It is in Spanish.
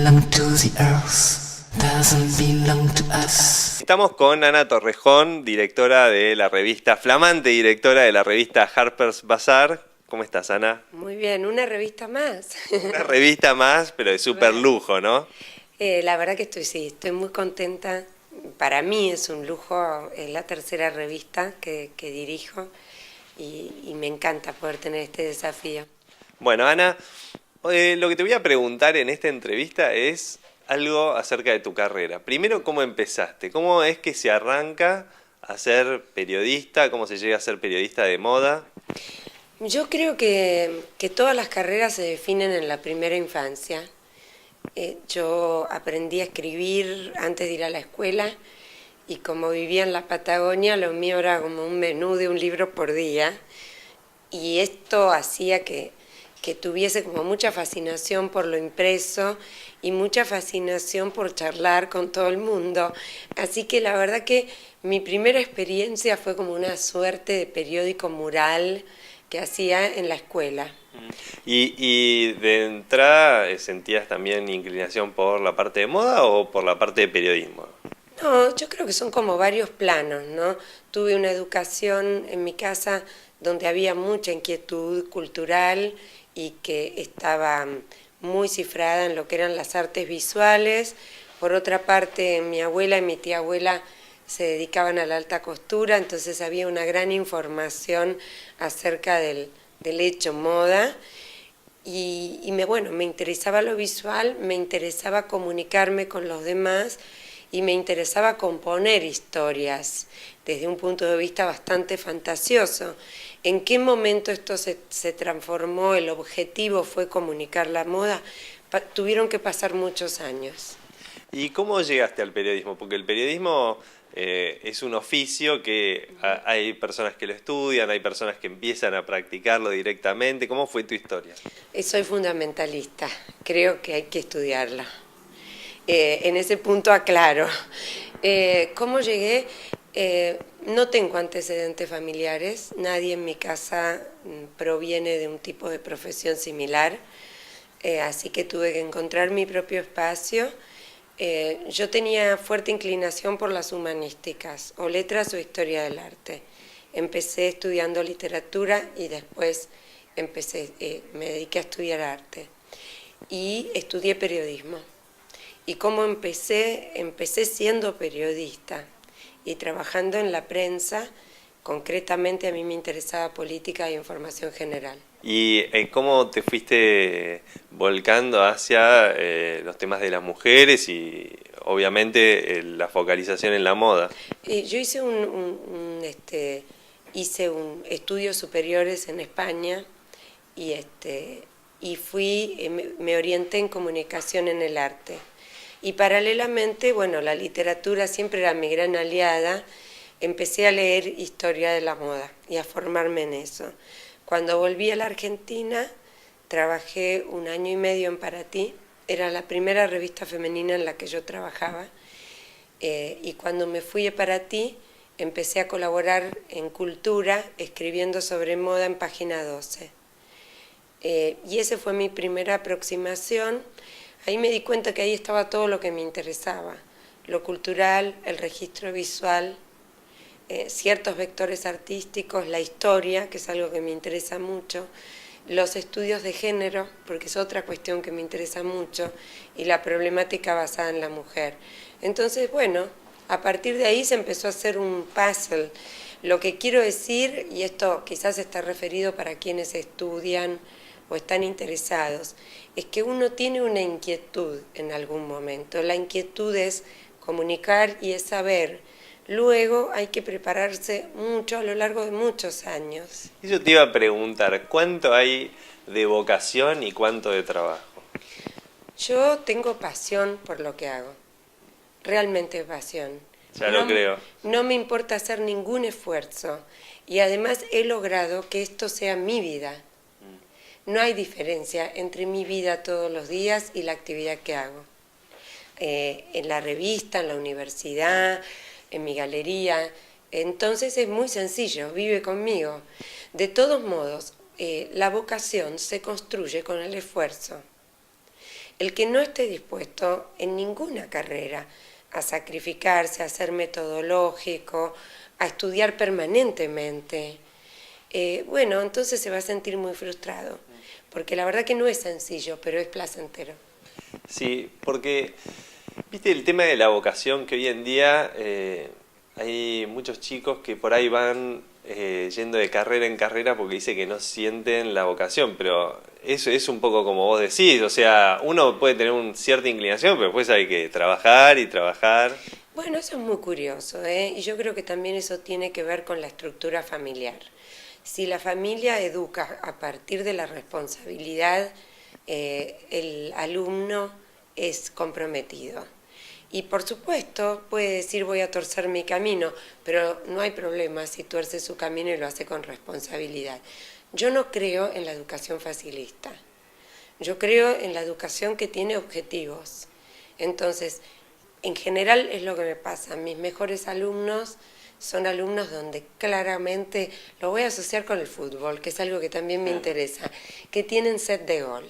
belong to the earth, doesn't belong to us. Estamos con Ana Torrejón, directora de la revista, flamante directora de la revista Harper's Bazaar. ¿Cómo estás, Ana? Muy bien, una revista más. Una revista más, pero de súper lujo, ¿no? La verdad que estoy muy contenta. Para mí es un lujo, es la tercera revista que dirijo y me encanta poder tener este desafío. Bueno, Ana, lo que te voy a preguntar en esta entrevista es algo acerca de tu carrera. Primero, ¿cómo empezaste? ¿Cómo es que se arranca a ser periodista? ¿Cómo se llega a ser periodista de moda? Yo creo que todas las carreras se definen en la primera infancia. Yo aprendí a escribir antes de ir a la escuela y como vivía en la Patagonia, lo mío era como un menú de un libro por día y esto hacía que tuviese como mucha fascinación por lo impreso y mucha fascinación por charlar con todo el mundo. Así que la verdad que mi primera experiencia fue como una suerte de periódico mural que hacía en la escuela. ¿Y de entrada sentías también inclinación por la parte de moda o por la parte de periodismo? No, yo creo que son como varios planos, ¿no? Tuve una educación en mi casa donde había mucha inquietud cultural y que estaba muy cifrada en lo que eran las artes visuales. Por otra parte, mi abuela y mi tía abuela se dedicaban a la alta costura, entonces había una gran información acerca del hecho moda y me interesaba lo visual, me interesaba comunicarme con los demás y me interesaba componer historias desde un punto de vista bastante fantasioso. ¿En qué momento esto se transformó? El objetivo fue comunicar la moda. Tuvieron que pasar muchos años. ¿Y cómo llegaste al periodismo? Porque el periodismo es un oficio que hay personas que lo estudian, hay personas que empiezan a practicarlo directamente. ¿Cómo fue tu historia? Soy fundamentalista, creo que hay que estudiarla. En ese punto aclaro. ¿Cómo llegué? No tengo antecedentes familiares, nadie en mi casa proviene de un tipo de profesión similar, así que tuve que encontrar mi propio espacio. Yo tenía fuerte inclinación por las humanísticas, o letras o historia del arte. Empecé estudiando literatura y después me dediqué a estudiar arte. Y estudié periodismo. ¿Y cómo empecé? Empecé siendo periodista y trabajando en la prensa. Concretamente a mí me interesaba política e información general. ¿Y cómo te fuiste volcando hacia los temas de las mujeres y obviamente la focalización en la moda? Yo hice estudios superiores en España y me orienté en comunicación en el arte. Y paralelamente, bueno, la literatura siempre era mi gran aliada. Empecé a leer historia de la moda y a formarme en eso. Cuando volví a la Argentina, trabajé 1 año y medio en Paratí. Era la primera revista femenina en la que yo trabajaba. Y cuando me fui a Paratí, empecé a colaborar en Cultura, escribiendo sobre moda en Página 12. Y esa fue mi primera aproximación. Ahí me di cuenta que ahí estaba todo lo que me interesaba. Lo cultural, el registro visual, ciertos vectores artísticos, la historia, que es algo que me interesa mucho, los estudios de género, porque es otra cuestión que me interesa mucho, y la problemática basada en la mujer. Entonces, bueno, a partir de ahí se empezó a hacer un puzzle. Lo que quiero decir, y esto quizás está referido para quienes estudian o están interesados, es que uno tiene una inquietud en algún momento. La inquietud es comunicar y es saber. Luego hay que prepararse mucho a lo largo de muchos años. Yo te iba a preguntar, ¿cuánto hay de vocación y cuánto de trabajo? Yo tengo pasión por lo que hago, realmente pasión. Ya lo creo. No me importa hacer ningún esfuerzo y además he logrado que esto sea mi vida. No hay diferencia entre mi vida todos los días y la actividad que hago. En la revista, en la universidad, en mi galería. Entonces es muy sencillo, vive conmigo. De todos modos, la vocación se construye con el esfuerzo. El que no esté dispuesto en ninguna carrera a sacrificarse, a ser metodológico, a estudiar permanentemente, bueno, entonces se va a sentir muy frustrado, porque la verdad que no es sencillo, pero es placentero. Sí, porque, viste, el tema de la vocación, que hoy en día hay muchos chicos que por ahí van yendo de carrera en carrera porque dice que no sienten la vocación, pero eso es un poco como vos decís, o sea, uno puede tener una cierta inclinación, pero después hay que trabajar y trabajar. Bueno, eso es muy curioso, ¿eh? Y yo creo que también eso tiene que ver con la estructura familiar. Si la familia educa a partir de la responsabilidad, el alumno es comprometido. Y por supuesto puede decir voy a torcer mi camino, pero no hay problema si tuerce su camino y lo hace con responsabilidad. Yo no creo en la educación facilista. Yo creo en la educación que tiene objetivos. Entonces, en general es lo que me pasa. Mis mejores alumnos son alumnos donde claramente, lo voy a asociar con el fútbol, que es algo que también me interesa, que tienen sed de gol.